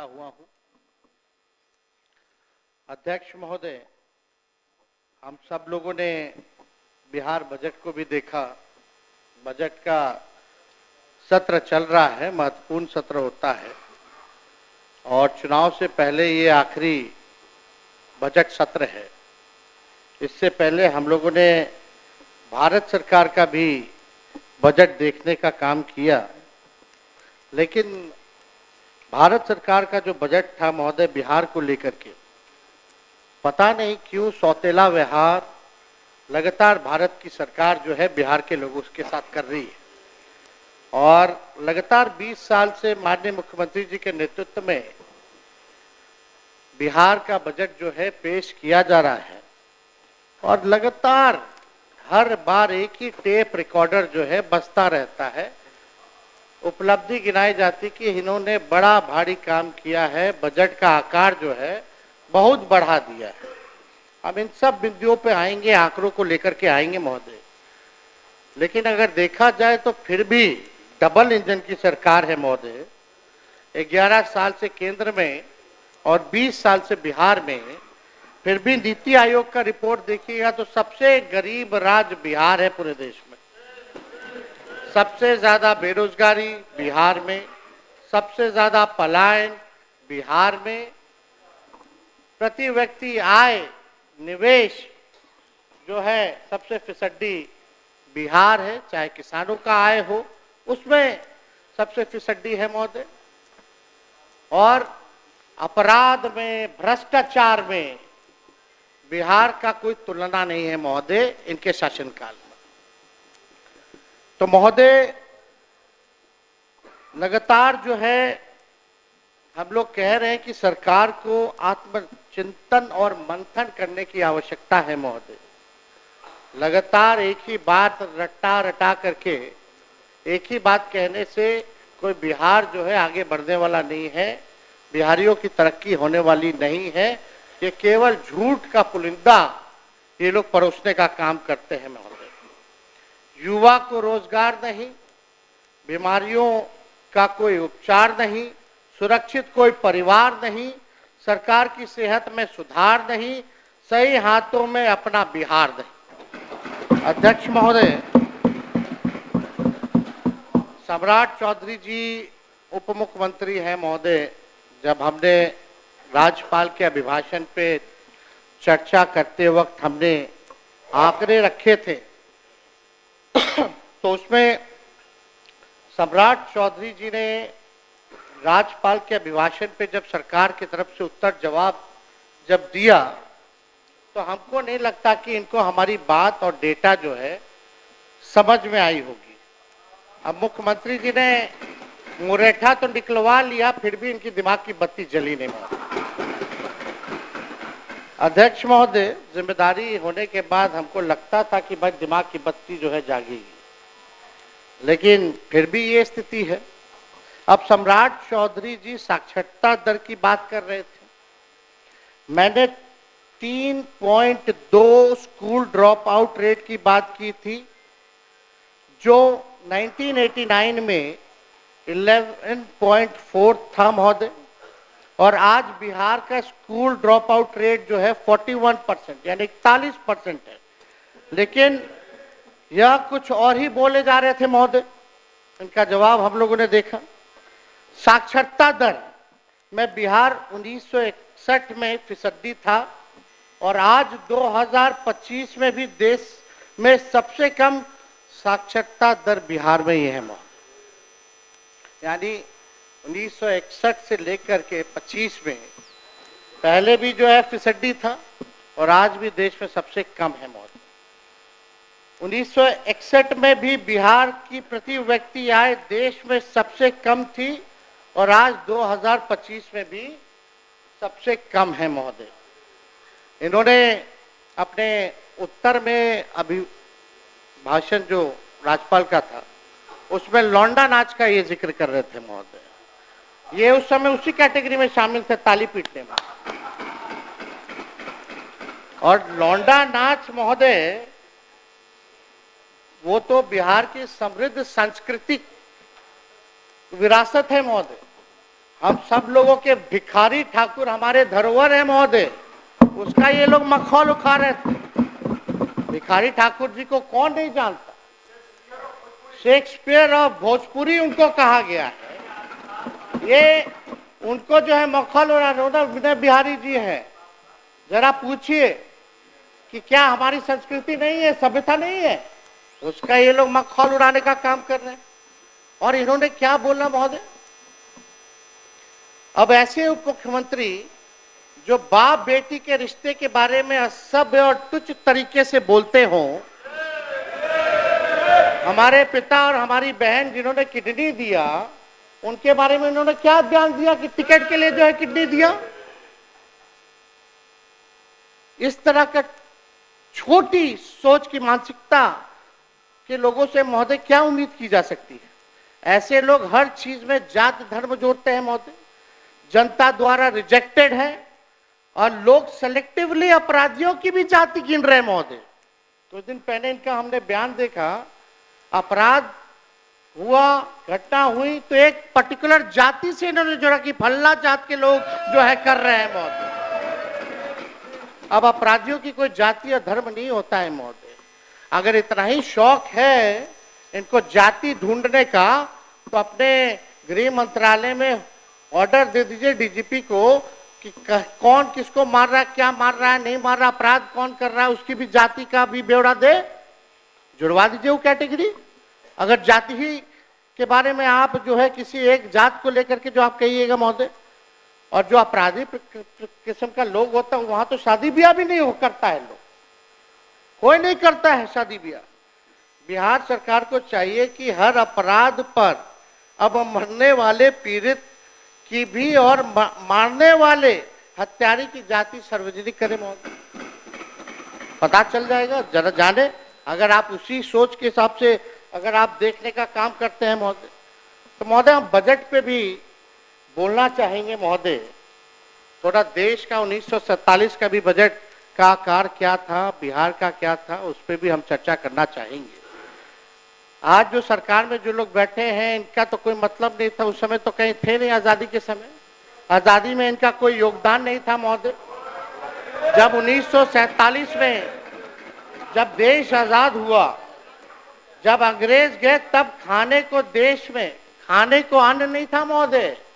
हुआ हूं। अध्यक्ष महोदय, हम सब लोगों ने बिहार बजट को भी देखा। बजट का सत्र चल रहा है, महत्वपूर्ण सत्र होता है और चुनाव से पहले ये आखिरी बजट सत्र है। इससे पहले हम लोगों ने भारत सरकार का भी बजट देखने का काम किया, लेकिन भारत सरकार का जो बजट था महोदय बिहार को लेकर के, पता नहीं क्यों सौतेला व्यवहार लगातार भारत की सरकार जो है बिहार के लोगों के साथ कर रही है। और लगातार 20 साल से माननीय मुख्यमंत्री जी के नेतृत्व में बिहार का बजट जो है पेश किया जा रहा है और लगातार हर बार एक ही टेप रिकॉर्डर जो है बजता रहता है। उपलब्धि गिनाई जाती कि इन्होंने बड़ा भारी काम किया है, बजट का आकार जो है बहुत बढ़ा दिया है। हम इन सब बिंदुओं पे आएंगे, आंकड़ों को लेकर के आएंगे महोदय, लेकिन अगर देखा जाए तो फिर भी डबल इंजन की सरकार है महोदय। 11 साल से केंद्र में और 20 साल से बिहार में, फिर भी नीति आयोग का रिपोर्ट देखिएगा तो सबसे गरीब राज्य बिहार है पूरे देश में। सबसे ज्यादा बेरोजगारी बिहार में, सबसे ज्यादा पलायन बिहार में, प्रति व्यक्ति आय निवेश जो है सबसे फिसड्डी बिहार है। चाहे किसानों का आय हो उसमें सबसे फिसड्डी है महोदय। और अपराध में, भ्रष्टाचार में बिहार का कोई तुलना नहीं है महोदय इनके शासनकाल में। तो महोदय लगातार जो है हम लोग कह रहे हैं कि सरकार को आत्मचिंतन और मंथन करने की आवश्यकता है महोदय। लगातार एक ही बात रटा रटा करके एक ही बात कहने से कोई बिहार जो है आगे बढ़ने वाला नहीं है, बिहारियों की तरक्की होने वाली नहीं है। ये केवल झूठ का पुलिंदा ये लोग परोसने का काम करते हैं महोदय। युवा को रोजगार नहीं, बीमारियों का कोई उपचार नहीं, सुरक्षित कोई परिवार नहीं, सरकार की सेहत में सुधार नहीं, सही हाथों में अपना बिहार नहीं। अध्यक्ष महोदय, सम्राट चौधरी जी उप मुख्यमंत्री हैं महोदय। जब हमने राज्यपाल के अभिभाषण पे चर्चा करते वक्त हमने आंकड़े रखे थे तो उसमें सम्राट चौधरी जी ने राज्यपाल के अभिभाषण पे जब सरकार की तरफ से उत्तर जवाब जब दिया तो हमको नहीं लगता कि इनको हमारी बात और डेटा जो है समझ में आई होगी। अब मुख्यमंत्री जी ने मुरेठा तो निकलवा लिया, फिर भी इनकी दिमाग की बत्ती जली नहीं। अध्यक्ष महोदय, जिम्मेदारी होने के बाद हमको लगता था कि भाई दिमाग की बत्ती जो है जागेगी, लेकिन फिर भी ये स्थिति है। अब सम्राट चौधरी जी साक्षरता दर की बात कर रहे थे। मैंने 3.2 स्कूल ड्रॉप आउट रेट की बात की थी, जो 1989 में 11.4 था महोदय, और आज बिहार का स्कूल ड्रॉप आउट रेट जो है 41% यानी 41% है। लेकिन यह कुछ और ही बोले जा रहे थे महोदय। इनका जवाब हम लोगों ने देखा। साक्षरता दर में बिहार 1961 में फीसदी था और आज 2025 में भी देश में सबसे कम साक्षरता दर बिहार में ही है महोदय। यानी 1961 से लेकर के 25 में पहले भी जो है फीसदी था और आज भी देश में सबसे कम है महोदय। 1961 में भी बिहार की प्रति व्यक्ति आय देश में सबसे कम थी और आज 2025 में भी सबसे कम है महोदय। इन्होंने अपने उत्तर में अभिभाषण जो राज्यपाल का था उसमें लौंडा नाच का ये जिक्र कर रहे थे महोदय। ये उस समय उसी कैटेगरी में शामिल थे, ताली पीटने में। और लौंडा नाच महोदय वो तो बिहार की समृद्ध सांस्कृतिक विरासत है महोदय। हम सब लोगों के भिखारी ठाकुर हमारे धरोहर है महोदय, उसका ये लोग मखौल उठा रहे थे। भिखारी ठाकुर जी को कौन नहीं जानता? शेक्सपियर ऑफ भोजपुरी उनको कहा गया है। ये उनको जो है मखौल उड़ाना विनय बिहारी जी है। जरा पूछिए कि क्या हमारी संस्कृति नहीं है, सभ्यता नहीं है? उसका ये लोग मखौल उड़ाने का काम कर रहे हैं। और इन्होंने क्या बोला महोदय? अब ऐसे उप मुख्यमंत्री जो बाप बेटी के रिश्ते के बारे में असभ्य और तुच्छ तरीके से बोलते हों, हमारे पिता और हमारी बहन जिन्होंने किडनी दिया, उनके बारे में उन्होंने क्या बयान दिया कि टिकट के लिए जो है किडनी दिया। इस तरह का छोटी सोच की मानसिकता के लोगों से महोदय क्या उम्मीद की जा सकती है? ऐसे लोग हर चीज में जात धर्म जोड़ते हैं महोदय, जनता द्वारा रिजेक्टेड है, और लोग सेलेक्टिवली अपराधियों की भी जाति गिन रहे हैं महोदय। कुछ दिन पहले इनका हमने बयान देखा, अपराध हुआ, घटना हुई तो एक पर्टिकुलर जाति से इन्होंने जोड़ा कि फल्ला जात के लोग जो है कर रहे हैं महोदय। अब अपराधियों की कोई जाति और धर्म नहीं होता है महोदय। अगर इतना ही शौक है इनको जाति ढूंढने का, तो अपने गृह मंत्रालय में ऑर्डर दे दीजिए डीजीपी को कि कौन किसको मार रहा है, क्या मार रहा है, नहीं मार रहा, अपराध कौन कर रहा है, उसकी भी जाति का भी ब्यौरा दे, जुड़वा दीजिए वो कैटेगरी। अगर जाति ही के बारे में आप जो है किसी एक जात को लेकर के जो आप कहिएगा महोदय, और जो अपराधी किस्म का लोग होता है वहां तो शादी ब्याह भी नहीं हो करता है, लोग कोई नहीं करता है शादी ब्याह। बिहार सरकार को चाहिए कि हर अपराध पर अब मरने वाले पीड़ित की भी और मारने वाले हत्यारे की जाति सार्वजनिक करे महोदय, पता चल जाएगा। जरा जाने, अगर आप उसी सोच के हिसाब से अगर आप देखने का काम करते हैं महोदय, तो महोदय हम बजट पे भी बोलना चाहेंगे महोदय। थोड़ा देश का 1947 का भी बजट का आकार क्या था, बिहार का क्या था, उस पर भी हम चर्चा करना चाहेंगे। आज जो सरकार में जो लोग बैठे हैं इनका तो कोई मतलब नहीं था, उस समय तो कहीं थे नहीं। आजादी के समय, आजादी में इनका कोई योगदान नहीं था महोदय। जब 1947 में जब देश आजाद हुआ, जब अंग्रेज गए, तब खाने को देश में खाने को अन्न नहीं था महोदय।